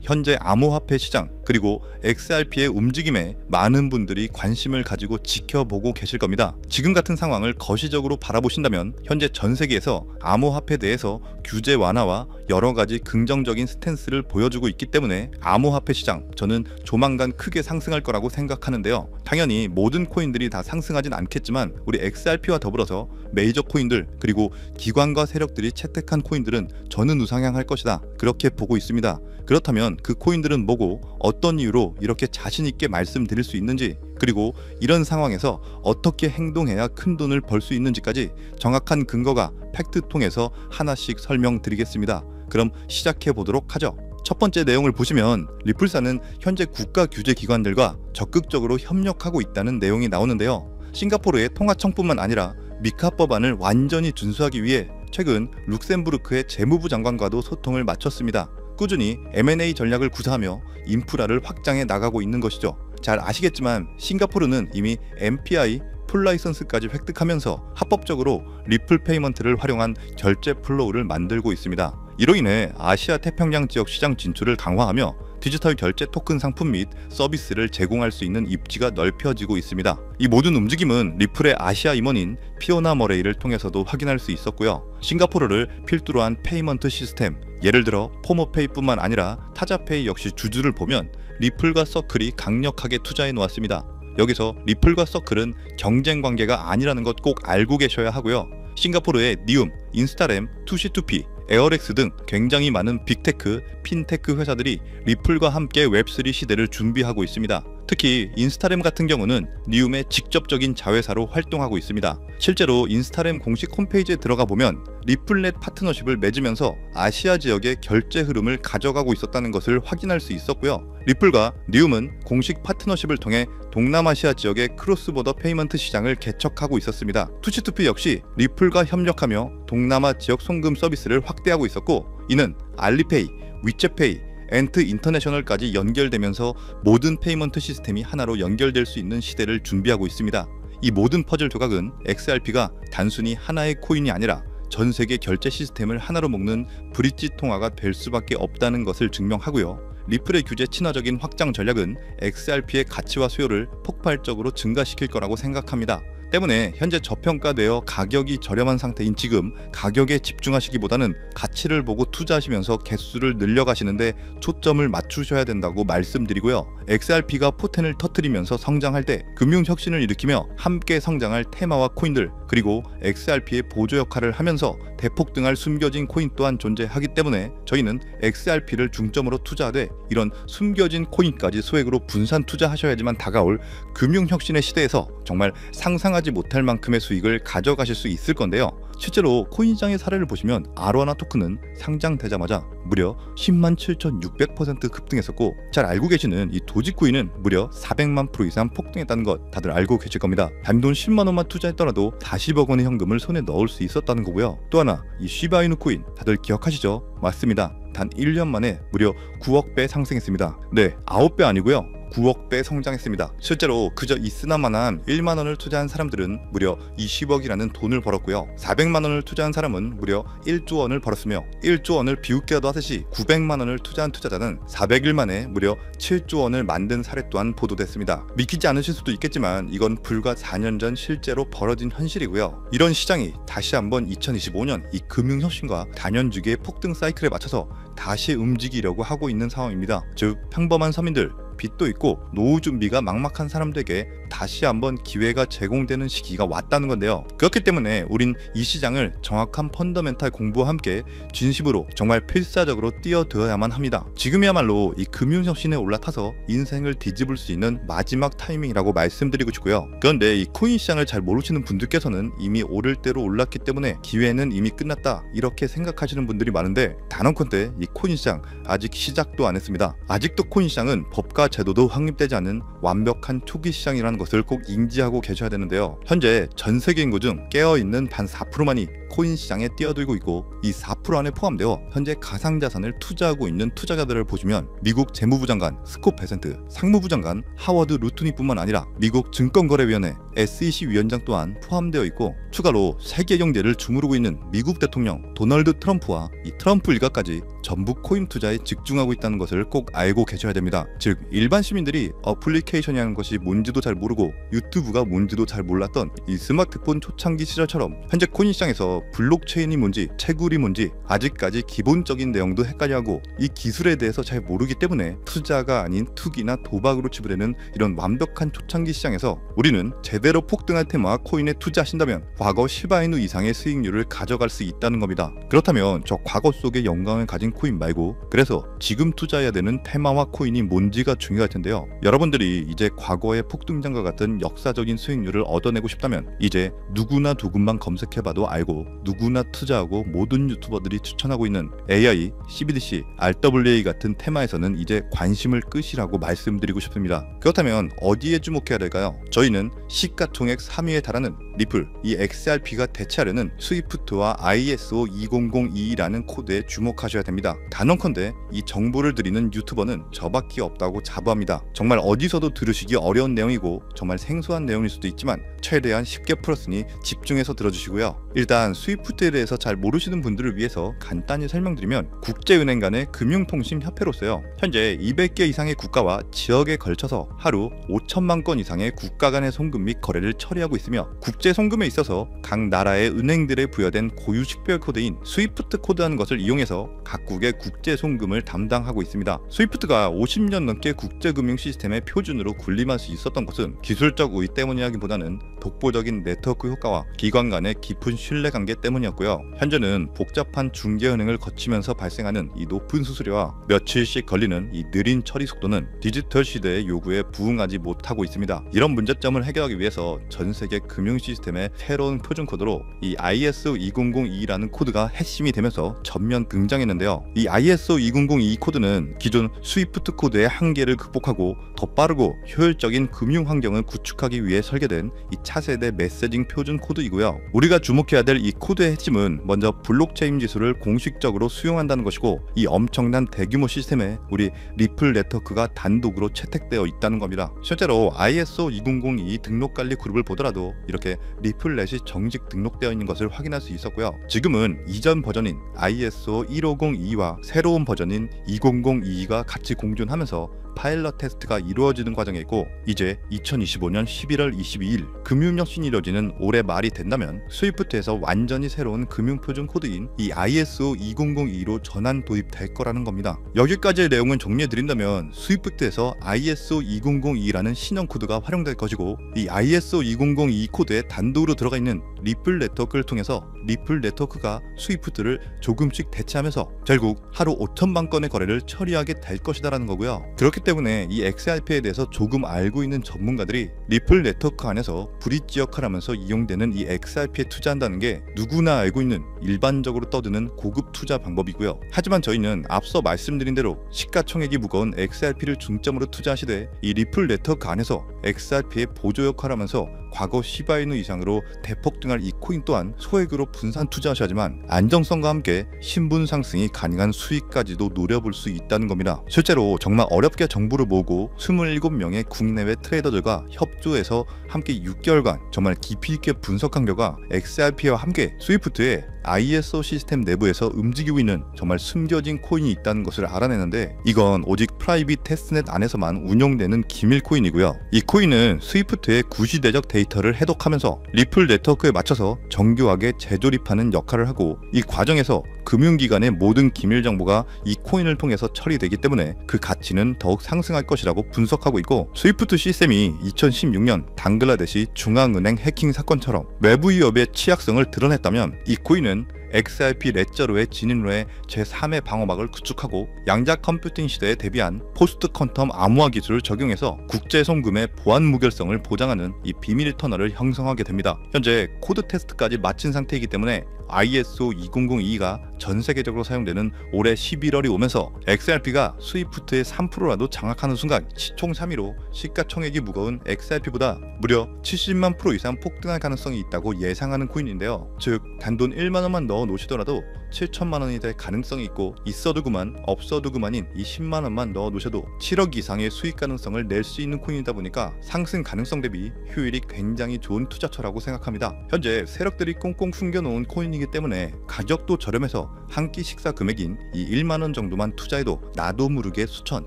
현재 암호화폐 시장 그리고 XRP의 움직임에 많은 분들이 관심을 가지고 지켜보고 계실 겁니다. 지금 같은 상황을 거시적으로 바라보신다면 현재 전 세계에서 암호화폐에 대해서 규제 완화와 여러 가지 긍정적인 스탠스를 보여주고 있기 때문에 암호화폐 시장 저는 조만간 크게 상승할 거라고 생각하는데요. 당연히 모든 코인들이 다 상승하진 않겠지만 우리 XRP와 더불어서 메이저 코인들 그리고 기관과 세력들이 채택한 코인들은 저는 우상향할 것이다, 그렇게 보고 있습니다. 그렇다면 그 코인들은 뭐고 어떤 이유로 이렇게 자신 있게 말씀드릴 수 있는지, 그리고 이런 상황에서 어떻게 행동해야 큰 돈을 벌 수 있는지까지 정확한 근거가 팩트 통해서 하나씩 설명드리겠습니다. 그럼 시작해 보도록 하죠. 첫 번째 내용을 보시면 리플사는 현재 국가 규제 기관들과 적극적으로 협력하고 있다는 내용이 나오는데요. 싱가포르의 통화청뿐만 아니라 미카 법안을 완전히 준수하기 위해 최근 룩셈부르크의 재무부 장관과도 소통을 마쳤습니다. 꾸준히 M&A 전략을 구사하며 인프라를 확장해 나가고 있는 것이죠. 잘 아시겠지만 싱가포르는 이미 MPI 풀 라이선스까지 획득하면서 합법적으로 리플 페이먼트를 활용한 결제 플로우를 만들고 있습니다. 이로 인해 아시아 태평양 지역 시장 진출을 강화하며 디지털 결제 토큰 상품 및 서비스를 제공할 수 있는 입지가 넓혀지고 있습니다. 이 모든 움직임은 리플의 아시아 임원인 피오나 머레이를 통해서도 확인할 수 있었고요. 싱가포르를 필두로 한 페이먼트 시스템, 예를 들어 포모페이뿐만 아니라 타자페이 역시 주주를 보면 리플과 서클이 강력하게 투자해 놓았습니다. 여기서 리플과 서클은 경쟁 관계가 아니라는 것 꼭 알고 계셔야 하고요. 싱가포르의 니움, 인스타램, 투시2피, 에어렉스 등 굉장히 많은 빅테크, 핀테크 회사들이 리플과 함께 웹3 시대를 준비하고 있습니다. 특히 인스타램 같은 경우는 니움의 직접적인 자회사로 활동하고 있습니다. 실제로 인스타램 공식 홈페이지에 들어가 보면 리플넷 파트너십을 맺으면서 아시아 지역의 결제 흐름을 가져가고 있었다는 것을 확인할 수 있었고요. 리플과 니움은 공식 파트너십을 통해 동남아시아 지역의 크로스보더 페이먼트 시장을 개척하고 있었습니다. 투시2피 역시 리플과 협력하며 동남아 지역 송금 서비스를 확대하고 있었고, 이는 알리페이, 위챗페이, 엔트 인터내셔널까지 연결되면서 모든 페이먼트 시스템이 하나로 연결될 수 있는 시대를 준비하고 있습니다. 이 모든 퍼즐 조각은 XRP가 단순히 하나의 코인이 아니라 전 세계 결제 시스템을 하나로 묶는 브릿지 통화가 될 수밖에 없다는 것을 증명하고요. 리플의 규제 친화적인 확장 전략은 XRP의 가치와 수요를 폭발적으로 증가시킬 거라고 생각합니다. 때문에 현재 저평가되어 가격이 저렴한 상태인 지금 가격에 집중하시기보다는 가치를 보고 투자하시면서 개수를 늘려가시는데 초점을 맞추셔야 된다고 말씀드리고요. XRP가 포텐을 터뜨리면서 성장할 때 금융혁신을 일으키며 함께 성장할 테마와 코인들, 그리고 XRP의 보조 역할을 하면서 대폭등할 숨겨진 코인 또한 존재하기 때문에 저희는 XRP를 중점으로 투자하되 이런 숨겨진 코인까지 소액으로 분산 투자하셔야지만 다가올 금융혁신의 시대에서 정말 상상하지 못할 만큼의 수익을 가져가실 수 있을 건데요. 실제로 코인시장의 사례를 보시면 아로하나 토큰은 상장되자마자 무려 107,600% 급등했었고, 잘 알고 계시는 이 도지코인은 무려 400만 프로 이상 폭등했다는 것 다들 알고 계실 겁니다. 단돈 10만 원만 투자했더라도 40억 원의 현금을 손에 넣을 수 있었다는 거고요. 또 하나, 이 시바이누 코인 다들 기억하시죠? 맞습니다. 단 1년 만에 무려 9억 배 상승했습니다. 네, 9배 아니고요. 9억 배 성장했습니다. 실제로 그저 있으나마나 1만 원을 투자한 사람들은 무려 20억이라는 돈을 벌었고요. 400만 원을 투자한 사람은 무려 1조 원을 벌었으며 1조 원을 비웃기라도 하듯이 900만 원을 투자한 투자자는 400일 만에 무려 7조 원을 만든 사례 또한 보도됐습니다. 믿기지 않으실 수도 있겠지만 이건 불과 4년 전 실제로 벌어진 현실이고요. 이런 시장이 다시 한번 2025년 이 금융혁신과 단연주기의 폭등 사이클에 맞춰서 다시 움직이려고 하고 있는 상황입니다. 즉 평범한 서민들, 빚도 있고 노후 준비가 막막한 사람들에게 다시 한번 기회가 제공되는 시기가 왔다는 건데요. 그렇기 때문에 우린 이 시장을 정확한 펀더멘탈 공부와 함께 진심으로 정말 필사적으로 뛰어들어야만 합니다. 지금이야말로 이 금융혁신에 올라타서 인생을 뒤집을 수 있는 마지막 타이밍이라고 말씀드리고 싶고요. 그런데 이 코인 시장을 잘 모르시는 분들께서는 이미 오를 대로 올랐기 때문에 기회는 이미 끝났다 이렇게 생각하시는 분들이 많은데, 단언컨대 이 코인 시장 아직 시작도 안 했습니다. 아직도 코인 시장은 법과 허가 제도도 확립되지 않은 완벽한 초기 시장이라는 것을 꼭 인지하고 계셔야 되는데요. 현재 전 세계 인구 중 깨어있는 반 4%만이 코인 시장에 뛰어들고 있고, 이 4% 안에 포함되어 현재 가상자산을 투자하고 있는 투자자들을 보시면 미국 재무부 장관 스콧 베센트, 상무부 장관 하워드 루트니뿐만 아니라 미국 증권거래위원회 SEC 위원장 또한 포함되어 있고, 추가로 세계 경제를 주무르고 있는 미국 대통령 도널드 트럼프와 이 트럼프 일가까지 전부 코인 투자에 집중하고 있다는 것을 꼭 알고 계셔야 됩니다. 즉 일반 시민들이 어플리케이션이라는 것이 뭔지도 잘 모르고 유튜브가 뭔지도 잘 몰랐던 이 스마트폰 초창기 시절처럼 현재 코인 시장에서 블록체인이 뭔지, 채굴이 뭔지 아직까지 기본적인 내용도 헷갈려하고 이 기술에 대해서 잘 모르기 때문에 투자가 아닌 투기나 도박으로 치부되는 이런 완벽한 초창기 시장에서 우리는 제대로 폭등할 테마와 코인에 투자하신다면 과거 시바이누 이상의 수익률을 가져갈 수 있다는 겁니다. 그렇다면 저 과거 속의 영광을 가진 코인 말고, 그래서 지금 투자해야 되는 테마와 코인이 뭔지가 중요할 텐데요. 여러분들이 이제 과거의 폭등장과 같은 역사적인 수익률을 얻어내고 싶다면 이제 누구나 누군만 검색해봐도 알고 누구나 투자하고 모든 유튜버들이 추천하고 있는 AI, CBDC, RWA 같은 테마에서는 이제 관심을 끄시라고 말씀드리고 싶습니다. 그렇다면 어디에 주목해야 될까요? 저희는 시가총액 3위에 달하는 리플, 이 XRP가 대체하려는 스위프트와 ISO 2002라는 코드에 주목하셔야 됩니다. 단언컨대 이 정보를 드리는 유튜버는 저밖에 없다고 자부합니다. 정말 어디서도 들으시기 어려운 내용이고 정말 생소한 내용일 수도 있지만 최대한 쉽게 풀었으니 집중해서 들어주시고요. 일단 스위프트에 대해서 잘 모르시는 분들을 위해서 간단히 설명드리면, 국제은행 간의 금융통신협회로서요, 현재 200개 이상의 국가와 지역에 걸쳐서 하루 5천만 건 이상의 국가 간의 송금 및 거래를 처리하고 있으며, 국제 송금에 있어서 각 나라의 은행들에 부여된 고유 식별 코드인 스위프트 코드라는 것을 이용해서 각국의 국제 송금을 담당하고 있습니다. 스위프트가 50년 넘게 국제금융 시스템의 표준으로 군림할 수 있었던 것은 기술적 우위 때문이라기보다는 독보적인 네트워크 효과와 기관 간의 깊은 신뢰관계 때문이었고요. 현재는 복잡한 중개은행을 거치면서 발생하는 이 높은 수수료와 며칠씩 걸리는 이 느린 처리 속도는 디지털 시대의 요구에 부응하지 못하고 있습니다. 이런 문제점을 해결하기 위해서 전 세계 금융 시스템의 새로운 표준 코드로 이 ISO 2002라는 코드가 핵심이 되면서 전면 등장했는데요. 이 ISO 2002 코드는 기존 스위프트 코드의 한계를 극복하고 더 빠르고 효율적인 금융 환경을 구축하기 위해 설계된 이 차세대 메시징 표준 코드이고요. 우리가 주목해야 될 이 코드의 핵심은 먼저 블록체인 기술을 공식적으로 수용한다는 것이고, 이 엄청난 대규모 시스템에 우리 리플 네트워크가 단독으로 채택되어 있다는 겁니다. 실제로 ISO 2002 등록관리 그룹을 보더라도 이렇게 리플넷이 정식 등록되어 있는 것을 확인할 수 있었고요. 지금은 이전 버전인 ISO 1502와 새로운 버전인 2002가 같이 공존하면서 파일럿 테스트가 이루어지는 과정에 있고, 이제 2025년 11월 22일 금융혁신이 이루어지는 올해 말이 된다면 스위프트에서 완전히 새로운 금융표준 코드인 이 ISO 2002로 전환 도입될 거라는 겁니다. 여기까지의 내용은 정리해드린다면, 스위프트에서 ISO 2002라는 신형 코드가 활용될 것이고, 이 ISO 2002 코드에 단독으로 들어가 있는 리플 네트워크를 통해서 리플 네트워크가 스위프트를 조금씩 대체하면서 결국 하루 5천만 건의 거래를 처리하게 될 것이다라는 거고요. 그렇기 때문에 이 XRP에 대해서 조금 알고 있는 전문가들이 리플 네트워크 안에서 브릿지 역할을 하면서 이용되는 이 XRP에 투자한다는 게 누구나 알고 있는 일반적으로 떠드는 고급 투자 방법이고요. 하지만 저희는 앞서 말씀드린 대로 시가총액이 무거운 XRP를 중점으로 투자하시되, 이 리플 네트워크 안에서 XRP의 보조 역할을 하면서 과거 시바이누 이상으로 대폭등할 이 코인 또한 소액으로 분산 투자하셔야지만 안정성과 함께 신분 상승이 가능한 수익까지도 노려볼 수 있다는 겁니다. 실제로 정말 어렵게 정보를 모으고 27명의 국내외 트레이더들과 협조해서 함께 6개월간 정말 깊이 있게 분석한 결과 XRP와 함께 스위프트의 ISO 시스템 내부에서 움직이고 있는 정말 숨겨진 코인이 있다는 것을 알아내는데, 이건 오직 프라이빗 테스트넷 안에서만 운영되는 기밀 코인이고요. 이 코인은 스위프트의 구시대적 데이터를 해독하면서 리플 네트워크에 맞춰서 정교하게 재조립하는 역할을 하고, 이 과정에서 금융기관의 모든 기밀 정보가 이 코인을 통해서 처리되기 때문에 그 가치는 더욱 상승할 것이라고 분석하고 있고, 스위프트 시스템이 2016년 방글라데시 중앙은행 해킹 사건처럼 외부 위협의 취약성을 드러냈다면, 이 코인은 XRP 레저로의 진입로 해 제3의 방어막을 구축하고 양자 컴퓨팅 시대에 대비한 포스트 퀀텀 암호화 기술을 적용해서 국제 송금의 보안 무결성을 보장하는 이 비밀 터널을 형성하게 됩니다. 현재 코드 테스트까지 마친 상태이기 때문에 ISO 2002가 전 세계적으로 사용되는 올해 11월이 오면서 XRP가 스위프트의 3%라도 장악하는 순간 시총 3위로 시가총액이 무거운 XRP보다 무려 70만 프로 이상 폭등할 가능성이 있다고 예상하는 코인인데요. 즉 단돈 1만원만 넣어 놓으시더라도 7천만 원이 될 가능성이 있고, 있어도 그만 없어도 그만인 이 10만 원만 넣어 놓으셔도 7억 이상의 수익 가능성을 낼 수 있는 코인이다 보니까 상승 가능성 대비 효율이 굉장히 좋은 투자처라고 생각합니다. 현재 세력들이 꽁꽁 숨겨놓은 코인이기 때문에 가격도 저렴해서 한 끼 식사 금액인 이 1만 원 정도만 투자해도 나도 모르게 수천,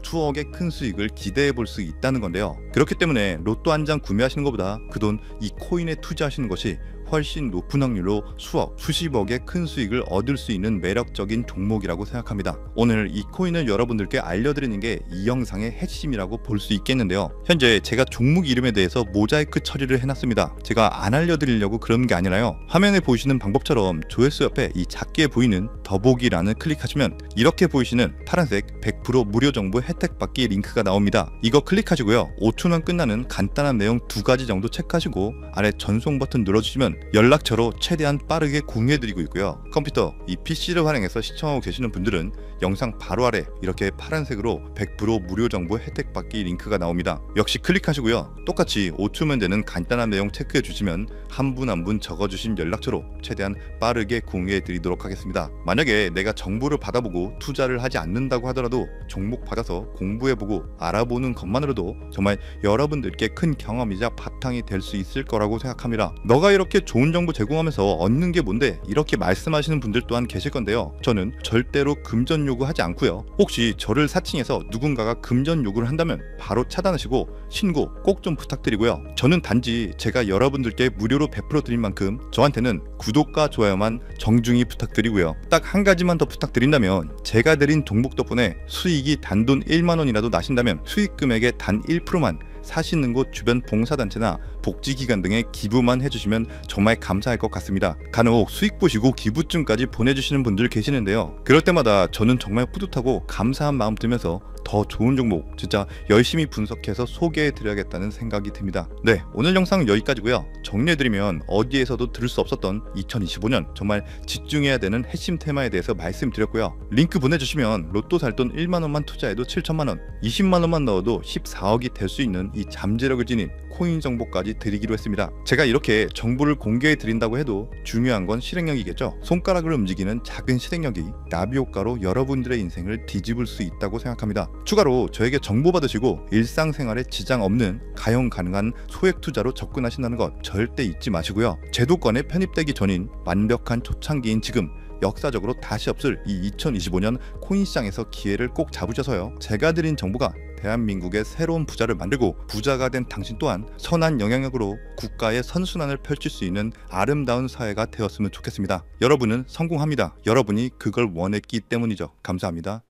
수억의 큰 수익을 기대해 볼 수 있다는 건데요. 그렇기 때문에 로또 한 장 구매하시는 것보다 그 돈 이 코인에 투자하시는 것이 훨씬 높은 확률로 수억, 수십억의 큰 수익을 얻을 수 있는 매력적인 종목이라고 생각합니다. 오늘 이 코인을 여러분들께 알려드리는 게 이 영상의 핵심이라고 볼 수 있겠는데요. 현재 제가 종목 이름에 대해서 모자이크 처리를 해놨습니다. 제가 안 알려드리려고 그런 게 아니라요. 화면에 보이시는 방법처럼 조회수 옆에 이 작게 보이는 더보기란을 클릭하시면 이렇게 보이시는 파란색 100% 무료 정보 혜택 받기 링크가 나옵니다. 이거 클릭하시고요. 5초면 끝나는 간단한 내용 2가지 정도 체크하시고 아래 전송 버튼 눌러주시면 연락처로 최대한 빠르게 공유해드리고 있고요. 컴퓨터, 이 PC를 활용해서 시청하고 계시는 분들은 영상 바로 아래 이렇게 파란색으로 100% 무료 정보 혜택 받기 링크가 나옵니다. 역시 클릭하시고요. 똑같이 5초면 되는 간단한 내용 체크해 주시면 한 분 한 분 적어주신 연락처로 최대한 빠르게 공유해 드리도록 하겠습니다. 만약에 내가 정보를 받아보고 투자를 하지 않는다고 하더라도 종목 받아서 공부해보고 알아보는 것만으로도 정말 여러분들께 큰 경험이자 바탕이 될 수 있을 거라고 생각합니다. 너가 이렇게 좋은 정보 제공하면서 얻는 게 뭔데? 이렇게 말씀하시는 분들 또한 계실 건데요. 저는 절대로 금전 요구하지 않고요. 혹시 저를 사칭해서 누군가가 금전 요구를 한다면 바로 차단하시고 신고 꼭 좀 부탁드리고요. 저는 단지 제가 여러분들께 무료로 베풀어 드린 만큼 저한테는 구독과 좋아요만 정중히 부탁드리고요. 딱 한 가지만 더 부탁드린다면, 제가 드린 종목 덕분에 수익이 단돈 1만 원이라도 나신다면 수익 금액의 단 1%만 사시는 곳 주변 봉사단체나 복지기관 등에 기부만 해주시면 정말 감사할 것 같습니다. 간혹 수익 보시고 기부증까지 보내주시는 분들 계시는데요. 그럴 때마다 저는 정말 뿌듯하고 감사한 마음 들면서 더 좋은 종목 진짜 열심히 분석해서 소개해드려야겠다는 생각이 듭니다. 네, 오늘 영상은 여기까지고요. 정리해드리면 어디에서도 들을 수 없었던 2025년 정말 집중해야 되는 핵심 테마에 대해서 말씀드렸고요. 링크 보내주시면 로또 살 돈 1만원만 투자해도 7천만원, 20만원만 넣어도 14억이 될 수 있는 이 잠재력을 지닌 코인 정보까지 드리기로 했습니다. 제가 이렇게 정보를 공개해 드린다고 해도 중요한 건 실행력이겠죠. 손가락을 움직이는 작은 실행력이 나비 효과로 여러분들의 인생을 뒤집을 수 있다고 생각합니다. 추가로 저에게 정보 받으시고 일상생활에 지장 없는 가용 가능한 소액 투자로 접근하신다는 것 절대 잊지 마시고요. 제도권에 편입되기 전인 완벽한 초창기인 지금 역사적으로 다시 없을 이 2025년 코인 시장에서 기회를 꼭 잡으셔서요. 제가 드린 정보가 대한민국의 새로운 부자를 만들고 부자가 된 당신 또한 선한 영향력으로 국가의 선순환을 펼칠 수 있는 아름다운 사회가 되었으면 좋겠습니다. 여러분은 성공합니다. 여러분이 그걸 원했기 때문이죠. 감사합니다.